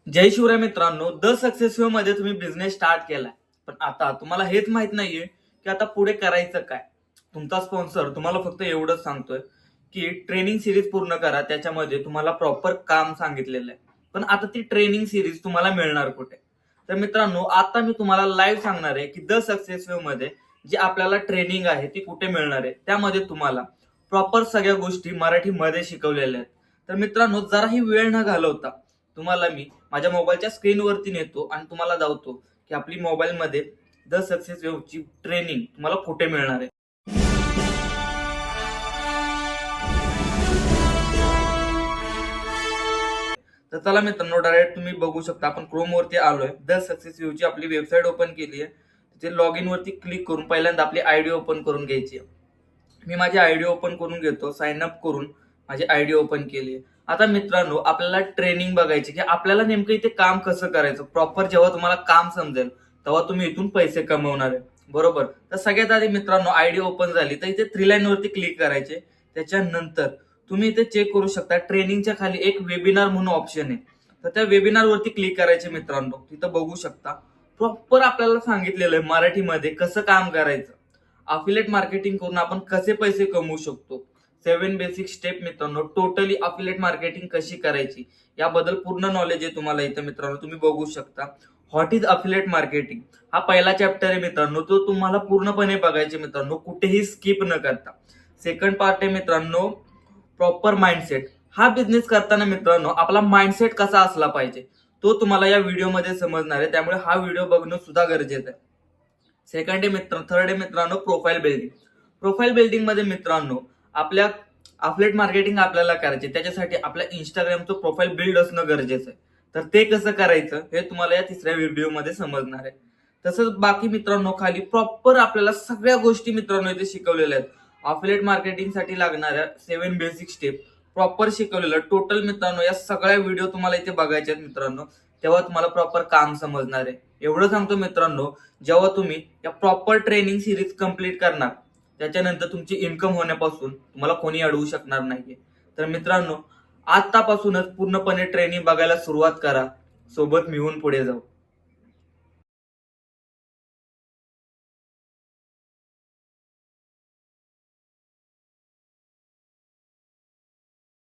जय शिवराय मित्रांनो, the success वे मध्ये तुम्ही बिझनेस स्टार्ट केलाय, पण आता तुम्हाला हेच माहित नाहीये की आता पुढे करायचं काय. तुमचा स्पॉन्सर तुम्हाला फक्त एवढंच सांगतोय की ट्रेनिंग सिरीज पूर्ण करा, त्याच्यामध्ये तुम्हाला प्रॉपर काम सांगितलेलं आहे. पण आता ती ट्रेनिंग सिरीज तुम्हाला मिळणार कुठे? तर मित्रांनो, आता मी तुम्हाला लाईव्ह सांगणार आहे की द सक्सेस वे मध्ये जी आपल्याला ट्रेनिंग आहे ती कुठे मिळणार आहे. त्यामध्ये तुम्हाला प्रॉपर सगळ्या गोष्टी मराठीमध्ये शिकवलेल्या आहेत. तर मित्रांनो, जराही वेळ न घालवता तुम्हाला मी माझ्या मोबाईलच्या स्क्रीनवरती नेतो आणि तुम्हाला दावतो की आपली मोबाईलमध्ये द सक्सेस वेव्हची ट्रेनिंग तुम्हाला कुठे मिळणार आहे. तर चला मित्रांनो, डायरेक्ट तुम्ही बघू शकता, आपण क्रोम वरती आलोय. द सक्सेस वेव्हची आपली वेबसाईट ओपन केली आहे. तिथे लॉग इन वरती क्लिक करून पहिल्यांदा आपली आयडी ओपन करून घ्यायची आहे. मी माझी आयडी ओपन करून घेतो. साइन अप करून माझी आयडी ओपन केली आहे. आता मित्रांनो, आपल्याला ट्रेनिंग बघायची की आपल्याला नेमकं इथे काम कसं करायचं. प्रॉपर जेव्हा तुम्हाला काम समजेल तेव्हा तुम्ही इथून पैसे कमवणार आहे, बरोबर. तर सगळ्यात आधी मित्रांनो, आयडी ओपन झाली तर इथे 3 लाईन वरती क्लिक करायचे. त्याच्यानंतर तुम्ही इथे चेक करू शकता, ट्रेनिंगच्या खाली एक वेबिनार म्हणून ऑप्शन आहे. तर त्या वेबिनार वरती क्लिक करायचे मित्रांनो. तिथं बघू शकता प्रॉपर आपल्याला सांगितलेलं आहे मराठीमध्ये कसं काम करायचं. अफिलेट मार्केटिंग करून आपण कसे पैसे कमवू शकतो. 7 बेसिक स्टेप मित्रांनो, टोटली अफिलेट मार्केटिंग कशी करायची याबद्दल पूर्ण नॉलेज आहे तुम्हाला इथं मित्रांनो. तुम्ही बघू शकता व्हॉट इज अफिलेट मार्केटिंग, हा पहिला चॅप्टर आहे मित्रांनो. तो तुम्हाला पूर्णपणे बघायचे मित्रांनो, कुठेही स्किप न करता. सेकंड पार्ट आहे मित्रांनो, प्रॉपर माइंडसेट. हा बिझनेस करताना मित्रांनो आपला माइंडसेट कसा असला पाहिजे तो तुम्हाला या व्हिडिओमध्ये समजणार आहे. त्यामुळे हा व्हिडिओ बघणं सुद्धा गरजेचं आहे. सेकंड आहे थर्ड आहे मित्रांनो, प्रोफाईल बिल्डिंग. प्रोफाईल बिल्डिंग मध्ये मित्रांनो आपल्या अफिलिएट मार्केटिंग आपल्याला करायचे, त्याच्यासाठी आपल्या इंस्टाग्रामचं प्रोफाईल बिल्ड असणं गरजेचं आहे. तर ते कसं करायचं हे तुम्हाला या तिसऱ्या व्हिडिओमध्ये समजणार आहे. तसंच बाकी मित्रांनो, खाली प्रॉपर आपल्याला सगळ्या गोष्टी मित्रांनो इथे शिकवलेल्या आहेत. अफिलिएट मार्केटिंग साठी लागणाऱ्या 7 बेसिक स्टेप प्रॉपर शिकवलेलं टोटल मित्रांनो. या सगळ्या व्हिडिओ तुम्हाला इथे बघायचे आहेत मित्रांनो, तेव्हा तुम्हाला प्रॉपर काम समजणार आहे. एवढं सांगतो मित्रांनो, जेव्हा तुम्ही या प्रॉपर ट्रेनिंग सिरीज कंप्लीट करणार त्याच्यानंतर तुमची इन्कम होण्यापासून तुम्हाला कोणी अडवू शकणार नाहीये. तर मित्रांनो, आतापासूनच पूर्णपणे ट्रेनिंग बघायला सुरुवात करा. सोबत मिळून पुढे जाऊ.